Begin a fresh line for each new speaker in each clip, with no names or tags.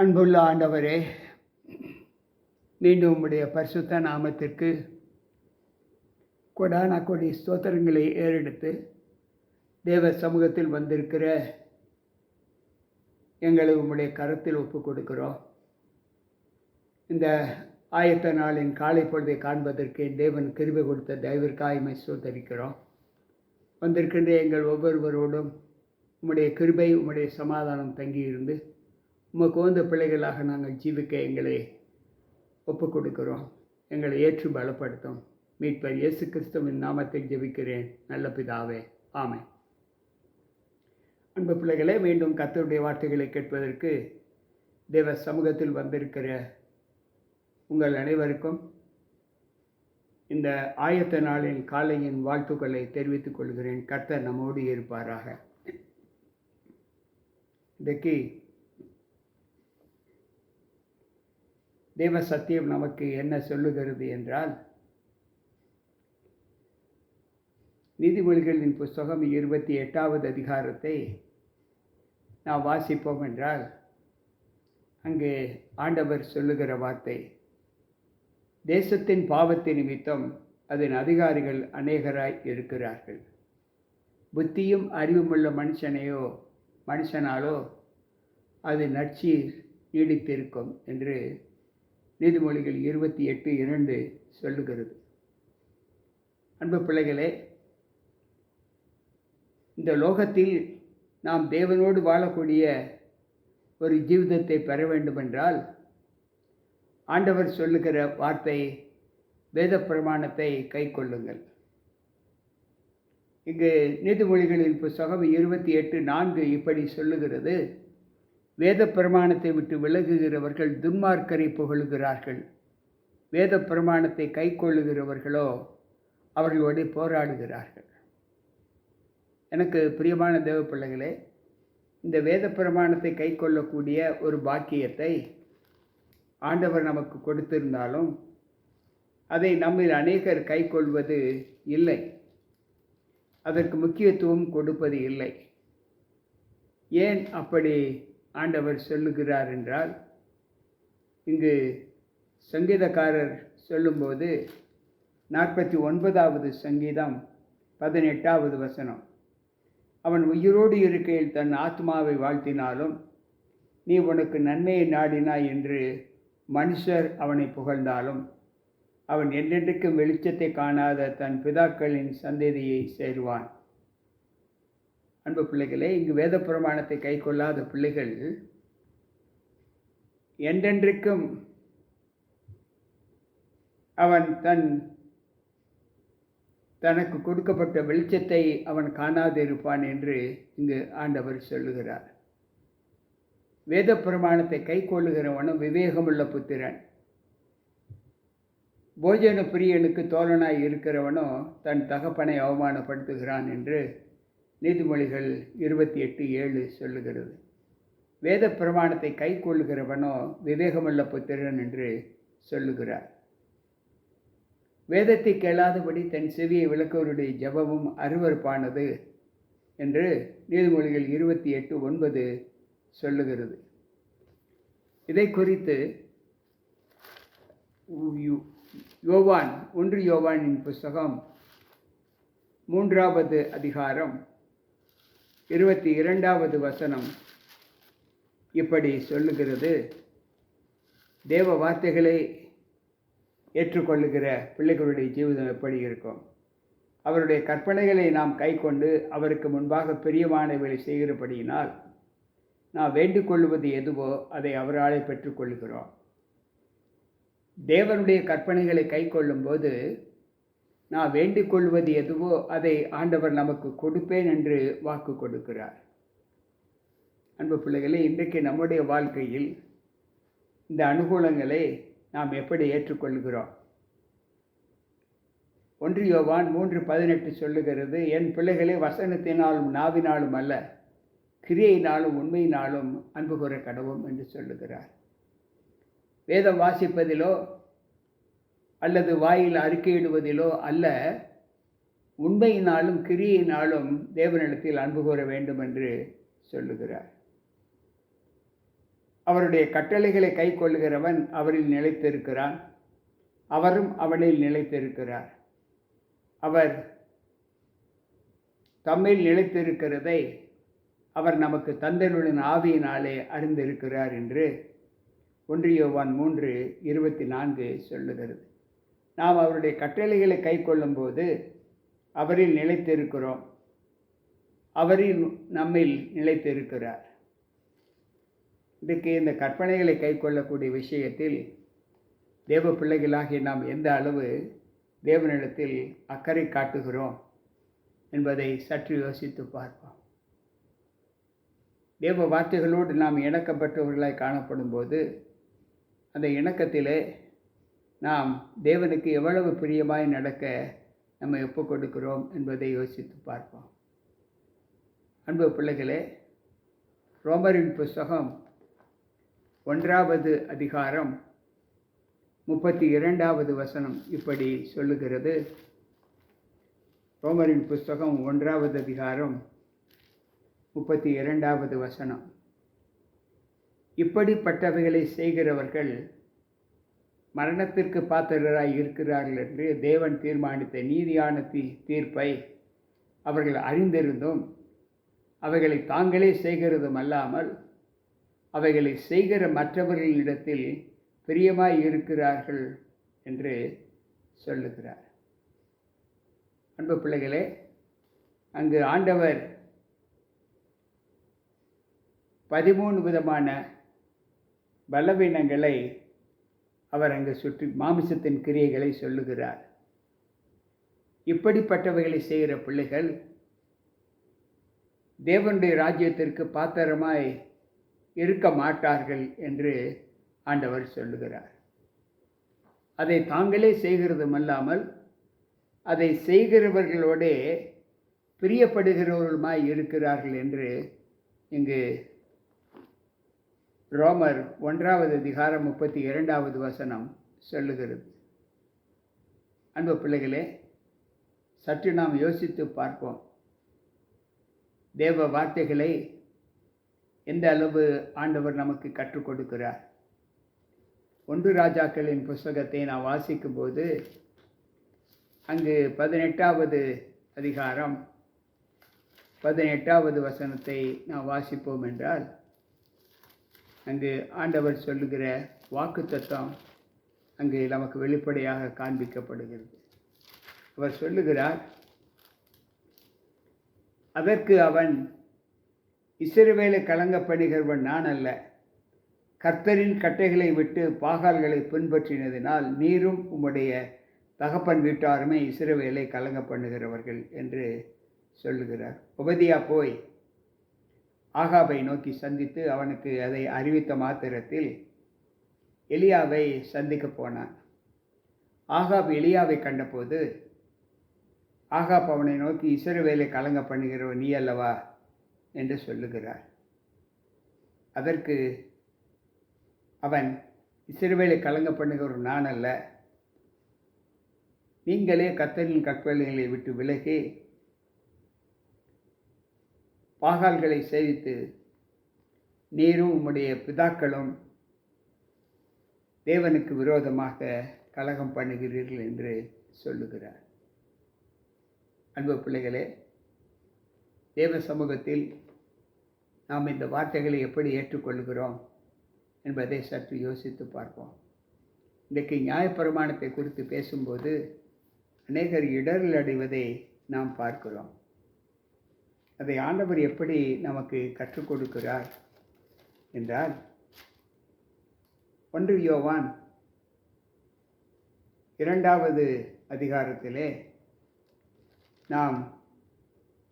அன்புள்ள ஆண்டவரே, மீண்டும் உம்முடைய பரிசுத்த நாமத்திற்கு கொடான கொடி ஸ்தோத்திரங்களை ஏறெடுத்து தேவ சமூகத்தில் வந்திருக்கிற எங்களை உம்முடைய கரத்தில் ஒப்புக் கொடுக்கிறோம். இந்த ஆயத்த நாளின் காலை பொழுதை காண்பதற்கு தேவன் கிருபை கொடுத்த தயவிற்காய்மை ஸ்தோத்தரிக்கிறோம். வந்திருக்கின்ற எங்கள் ஒவ்வொருவரோடும் உம்முடைய கிருபை, உம்முடைய சமாதானம் தங்கியிருந்து உமக்கு உகந்த பிள்ளைகளாக நாங்கள் ஜீவிக்க எங்களை ஒப்புக் கொடுக்கிறோம். எங்களை ஏற்று பலப்படுத்தும். மீட்பர் இயேசு கிறிஸ்துவின் நாமத்தை ஜெபிக்கிறேன் நல்ல பிதாவே, ஆமென். அன்பு பிள்ளைகளே, மீண்டும் கர்த்தருடைய வார்த்தைகளை கேட்பதற்கு தேவ சமூகத்தில் வந்திருக்கிற உங்கள் அனைவருக்கும் இந்த ஆயத்த நாளின் காலையின் வாழ்த்துக்களை தெரிவித்துக் கொள்கிறேன். கர்த்தர் நம்மோடு இருப்பாராக. இன்றைக்கு தேவ சத்தியம் நமக்கு என்ன சொல்லுகிறது என்றால், நீதிமொழிகளின் புஸ்தகம் 28வது அதிகாரத்தை நாம் வாசிப்போம் என்றால், அங்கே ஆண்டவர் சொல்லுகிற வார்த்தை, தேசத்தின் பாவத்தின் நிமித்தம் அதன் அதிகாரிகள் அநேகராய் இருக்கிறார்கள். புத்தியும் அறிவுமுள்ள மனுஷனாலோ அது நற்சீர் நீடித்திருக்கும் என்று நீதிமொழிகள் 28:2 சொல்லுகிறது. அன்பு பிள்ளைகளே, இந்த லோகத்தில் நாம் தேவனோடு வாழக்கூடிய ஒரு ஜீவிதத்தை பெற வேண்டுமென்றால் ஆண்டவர் சொல்லுகிற வார்த்தை, வேத பிரமாணத்தை கை கொள்ளுங்கள். இங்கு நீதிமொழிகளின் புஸ்தகம் 28:4 இப்படி சொல்லுகிறது, வேத பிரமாணத்தை விட்டு விலகுகிறவர்கள் துன்மார்க்கரை புகழுகிறார்கள், வேத பிரமாணத்தை கை கொள்ளுகிறவர்களோ அவர்களோடு போராடுகிறார்கள். எனக்கு பிரியமான தேவ பிள்ளைகளே, இந்த வேத பிரமாணத்தை கை கொள்ளக்கூடிய ஒரு பாக்கியத்தை ஆண்டவர் நமக்கு கொடுத்திருந்தாலும் அதை நம்மில் அநேகர் கை கொள்வது இல்லை, அதற்கு முக்கியத்துவம் கொடுப்பது இல்லை. ஏன் அப்படி ஆண்டவர் சொல்லுகிறார் என்றால், இங்கு சங்கீதக்காரர் சொல்லும்போது 49வது சங்கீதம் 18வது வசனம், அவன் உயிரோடு இருக்கையில் தன் ஆத்மாவை வாழ்த்தினாலும் நீ உனக்கு நன்மையை நாடினாய் என்று மனுஷர் அவனை புகழ்ந்தாலும் அவன் என்றென்றைக்கும் வெளிச்சத்தை காணாத தன் பிதாக்களின் சந்ததியை சேருவான். அன்பு பிள்ளைகளே, இங்கு வேத பிரமாணத்தை கை கொள்ளாத பிள்ளைகள் என்றென்றைக்கும் அவன் தனக்கு கொடுக்கப்பட்ட வெளிச்சத்தை அவன் காணாதிருப்பான் என்று இங்கு ஆண்டவர் சொல்லுகிறார். வேத பிரமாணத்தை கை கொள்ளுகிறவனும் விவேகமுள்ள புத்திரன், போஜன பிரியனுக்கு தோழனாய் இருக்கிறவனோ தன் தகப்பனை அவமானப்படுத்துகிறான் என்று நீதிமொழிகள் 28:7 சொல்லுகிறது. வேத பிரமாணத்தை கை கொள்ளுகிறவனோ விவேகமுள்ள புத்திரன் என்று சொல்லுகிறார். வேதத்தை கேளாதபடி தன் செவியை விளக்குவருடைய ஜெபமும் அருவருப்பானது என்று நீதிமொழிகள் 28:9 சொல்லுகிறது. இதை குறித்து யோவானின் புஸ்தகம் 3வது அதிகாரம் 22வது வசனம் இப்படி சொல்லுகிறது, தேவ வார்த்தைகளை ஏற்றுக்கொள்ளுகிற பிள்ளைகளுடைய ஜீவிதம் எப்படி இருக்கும்? அவருடைய கற்பனைகளை நாம் கை கொண்டு அவருக்கு முன்பாக பிரியமானவைகளை செய்கிறபடியினால் நாம் வேண்டிக் கொள்வது எதுவோ அதை அவராலே பெற்றுக்கொள்கிறோம். தேவனுடைய கற்பனைகளை கை கொள்ளும்போது நான் வேண்டிக் கொள்வது எதுவோ அதை ஆண்டவர் நமக்கு கொடுப்பேன் என்று வாக்கு கொடுக்கிறார். அன்பு பிள்ளைகளே, இன்றைக்கு நம்முடைய வாழ்க்கையில் இந்த அனுகூலங்களை நாம் எப்படி ஏற்றுக்கொள்கிறோம்? 1 யோவான் 3:18 சொல்லுகிறது, என் பிள்ளைகளே, வசனத்தினாலும் நாவினாலும் அல்ல, கிரியையினாலும் உண்மையினாலும் அன்பு கூற கடவும் என்று சொல்லுகிறார். வேதம் வாசிப்பதிலோ அல்லது வாயில் அறிக்கையிடுவதிலோ அல்ல, உண்மையினாலும் கிரியையினாலும் தேவனிடத்தில் அன்பு கூற வேண்டும் என்று சொல்லுகிறார். அவருடைய கட்டளைகளை கை கொள்ளுகிறவன் அவரில் நிலைத்திருக்கிறான், அவரும் அவனில் நிலைத்திருக்கிறார். அவர் தம்மில் நிலைத்திருக்கிறதை அவர் நமக்கு தந்தருளின் ஆவியினாலே அறிந்திருக்கிறார் என்று 1 யோவான் 3:24 சொல்லுகிறது. நாம் அவருடைய கட்டளைகளை கை கொள்ளும்போது அவரில் நிலைத்திருக்கிறோம், அவரில் நம்மில் நிலைத்திருக்கிறார். இன்றைக்கு இந்த கற்பனைகளை கை கொள்ளக்கூடிய விஷயத்தில் தேவ பிள்ளைகளாகிய நாம் எந்த அளவு தேவனிடத்தில் அக்கறை காட்டுகிறோம் என்பதை சற்று யோசித்து பார்ப்போம். தேவ வார்த்தைகளோடு நாம் இணக்கப்பட்டவர்களாய் காணப்படும் போது அந்த இணக்கத்திலே நாம் தேவனுக்கு எவ்வளவு பிரியமாய் நடக்க நம்ம ஒப்புக் கொடுக்கிறோம் என்பதை யோசித்து பார்ப்போம். அன்பு பிள்ளைகளே, ரோமரின் புஸ்தகம் 1 அதிகாரம் 32 வசனம் இப்படி சொல்லுகிறது. ரோமரின் புஸ்தகம் 1 அதிகாரம் 32 வசனம். இப்படிப்பட்டவைகளை செய்கிறவர்கள் மரணத்திற்கு பாத்திரராய் இருக்கிறார்கள் என்று தேவன் தீர்மானித்த நீதியான தீர்ப்பை அவர்கள் அறிந்திருந்தும் அவைகளை தாங்களே செய்கிறதும் அல்லாமல் அவைகளை செய்கிற மற்றவர்களிடத்தில் பிரியமாய் இருக்கிறார்கள் என்று சொல்லுகிறார். அன்பு பிள்ளைகளே, அங்கு ஆண்டவர் 13 விதமான பலவீனங்களை அவர் அங்கு சுற்றி மாமிசத்தின் கிரியைகளை சொல்லுகிறார். இப்படிப்பட்டவைகளை செய்கிற பிள்ளைகள் தேவனுடைய ராஜ்யத்திற்கு பாத்திரமாய் இருக்க மாட்டார்கள் என்று ஆண்டவர் சொல்லுகிறார். அதை தாங்களே செய்கிறதும் அல்லாமல் அதை செய்கிறவர்களோடே பிரியப்படுகிறவர்களுமாய் இருக்கிறார்கள் என்று இங்கு ரோமர் 1 அதிகாரம் 32 வசனம் சொல்லுகிறது. அன்பு பிள்ளைகளே, சற்று நாம் யோசித்து பார்ப்போம். தேவ வார்த்தைகளை எந்த அளவு ஆண்டவர் நமக்கு கற்றுக் கொடுக்கிறார். 1 ராஜாக்களின் புஸ்தகத்தை நான் வாசிக்கும்போது அங்கு 18 அதிகாரம் 18 வசனத்தை நாம் வாசிப்போம் என்றால் அங்கு ஆண்டவர் சொல்லுகிற வாக்குத்தத்தம் அங்கு நமக்கு வெளிப்படையாக காண்பிக்கப்படுகிறது. அவர் சொல்லுகிறார், அதற்கு அவன், இஸ்ரவேலை கலங்க பண்ணுகிறவன் நான் அல்ல, கர்த்தரின் கட்டைகளை விட்டு பாகால்களை பின்பற்றினதினால் நீரும் உம்முடைய தகப்பன் வீட்டாருமே இஸ்ரவேலை கலங்க பண்ணுகிறவர்கள் என்று சொல்லுகிறார். ஒபதியா போய் ஆகாபை நோக்கி சந்தித்து அவனுக்கு அதை அறிவித்த மாத்திரத்தில் எலியாவை சந்திக்க போனான். ஆகாப் எலியாவை கண்டபோது ஆகாப் அவனை நோக்கி, இஸ்ரவேலை கலங்க பண்ணுகிறவன் நீ அல்லவா என்று சொல்லுகிறார். அதற்கு அவன், இஸ்ரவேலை கலங்க பண்ணுகிறவன் நான் அல்ல, நீங்களே கர்த்தரின் கற்பனைகளை விட்டு விலகி பாகால்களை சேவித்து நீரும் உம்முடைய பிதாக்களும் தேவனுக்கு விரோதமாக கலகம் பண்ணுகிறீர்கள் என்று சொல்லுகிறார். அன்பு பிள்ளைகளே, தேவ சமூகத்தில் நாம் இந்த வார்த்தைகளை எப்படி ஏற்றுக்கொள்கிறோம் என்பதை சற்று யோசித்து பார்ப்போம். இன்றைக்கு நியாயப்பிரமாணத்தை குறித்து பேசும்போது அநேகர் இடரில் அடைவதை நாம் பார்க்கிறோம். அதை ஆண்டவர் எப்படி நமக்கு கற்றுக் கொடுக்கிறார் என்றால் 1 யோவான் 2 அதிகாரத்திலே நாம்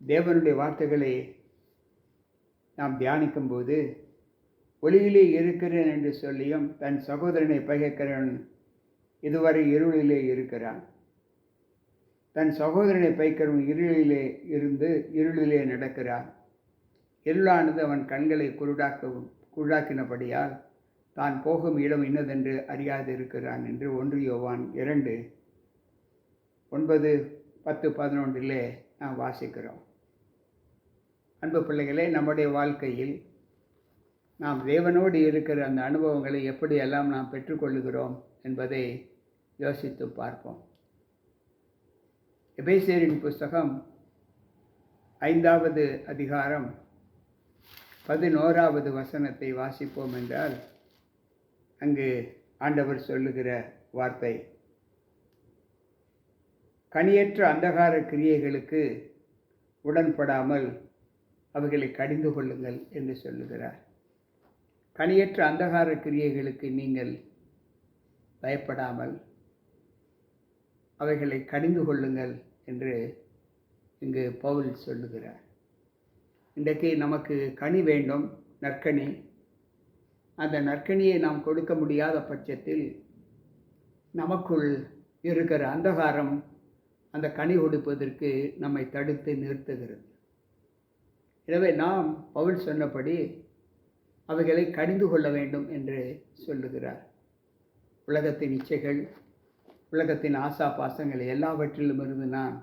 தேவனுடைய வார்த்தைகளை நாம் தியானிக்கும்போது, ஒளியிலே இருக்கிறேன் என்று சொல்லியும் தன் சகோதரனை பகைக்கிறவன் இதுவரை இருளிலே இருக்கிறான், தன் சகோதரனை பகைக்கிறவன் இருளிலே இருந்து இருளிலே நடக்கிறான், இருளானது அவன் கண்களை குருடாக்கினபடியால் தான் போகும் இடம் இன்னதென்று அறியாது இருக்கிறான் என்று 1 யோவான் 2 9, 10, 11 நாம் வாசிக்கிறோம். அன்பு பிள்ளைகளே, நம்முடைய வாழ்க்கையில் நாம் தேவனோடு இருக்கிற அந்த அனுபவங்களை எப்படியெல்லாம் நாம் பெற்றுக்கொள்ளுகிறோம் என்பதை யோசித்து பார்ப்போம். எபேசியரின் புஸ்தகம் 5வது அதிகாரம் 11வது வசனத்தை வாசிப்போம் என்றால், அங்கு ஆண்டவர் சொல்லுகிற வார்த்தை, கனியற்ற அந்தகார கிரியைகளுக்கு உடன்படாமல் அவைகளை கடிந்து கொள்ளுங்கள் என்று சொல்லுகிறார். கனியற்ற அந்தகார கிரியைகளுக்கு நீங்கள் பயப்படாமல் அவைகளை கடிந்து கொள்ளுங்கள் என்று இங்கு பவுல் சொல்லுகிறார். இன்றைக்கு நமக்கு கனி வேண்டும், நற்கனி. அந்த நற்கனியை நாம் கொடுக்க முடியாத பட்சத்தில் நமக்குள் இருக்கிற அந்தகாரம் அந்த கனி கொடுப்பதற்கு நம்மை தடுத்து நிறுத்துகிறது. எனவே நாம் பவுல் சொன்னபடி அவைகளை கடிந்து கொள்ள வேண்டும் என்று சொல்லுகிறார். உலகத்தின் இச்சைகள், உலகத்தின் ஆசா பாசங்கள் எல்லாவற்றிலும் இருந்து நாம்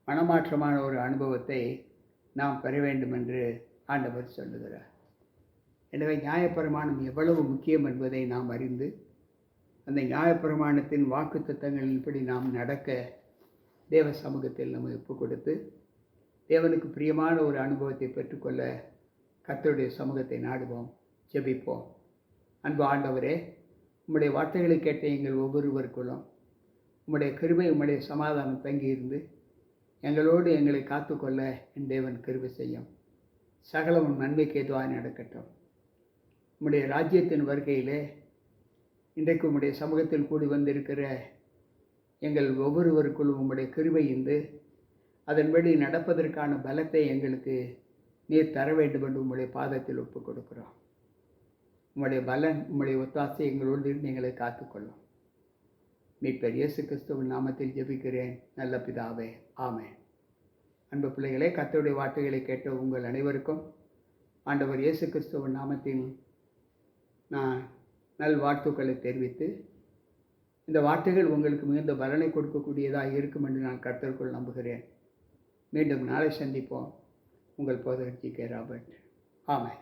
மனமாற்றமான ஒரு அனுபவத்தை நாம் பெற வேண்டும் என்று ஆண்டவர் சொல்லுகிறார். எனவே நியாயப்பிரமாணம் எவ்வளவு முக்கியம் என்பதை நாம் அறிந்து அந்த நியாயப்பிரமாணத்தின் வாக்குத்தத்தங்களின்படி நாம் நடக்க தேவ சமூகத்தில் நம்ம ஒப்பு கொடுத்து தேவனுக்கு பிரியமான ஒரு அனுபவத்தை பெற்றுக்கொள்ள கர்த்தருடைய சமூகத்தை நாடுவோம், ஜெபிப்போம். அன்பு ஆண்டவரே, உம்முடைய வார்த்தைகளை கேட்ட எங்கள் ஒவ்வொருவருக்குள்ளும் உம்முடைய கிருபை, உம்முடைய சமாதானம் தங்கியிருந்து எங்களோடு எங்களை காத்துக்கொள்ள என் தேவன் கிருபை செய்யும். சகலமும் நன்மைக்கு ஏதுவாக நடக்கட்டும். உம்முடைய ராஜ்யத்தின் வருகையிலே இன்றைக்கு உம்முடைய சமூகத்தில் கூடி வந்திருக்கிற எங்கள் ஒவ்வொருவருக்குள்ளும் உம்முடைய கிருபை இருந்து அதன்படி நடப்பதற்கான பலத்தை எங்களுக்கு நீர் தர வேண்டும் என்று உம்முடைய பாதத்தில் ஒப்புக் கொடுக்கிறோம். உம்முடைய பலன், உம்முடைய ஒத்தாசை எங்களோடு இருந்து எங்களை காத்துக்கொள்ளும். மீட்பர் இயேசு கிறிஸ்துவின் நாமத்தில் ஜெபிக்கிறேன் நல்ல பிதாவே, ஆமென். அன்பு பிள்ளைகளே, கர்த்தருடைய வார்த்தைகளை கேட்ட உங்கள் அனைவருக்கும் ஆண்டவர் இயேசு கிறிஸ்துவின் நாமத்தில் நான் நல்வாழ்த்துக்களை தெரிவித்து, இந்த வார்த்தைகள் உங்களுக்கு மிகுந்த பலனை கொடுக்கக்கூடியதாக இருக்கும் என்று நான் கர்த்தருக்குள் நம்புகிறேன். மீண்டும் நாளை சந்திப்போம். உங்கள் போதகர் ஜி.கே. ராபர்ட். ஆமென்.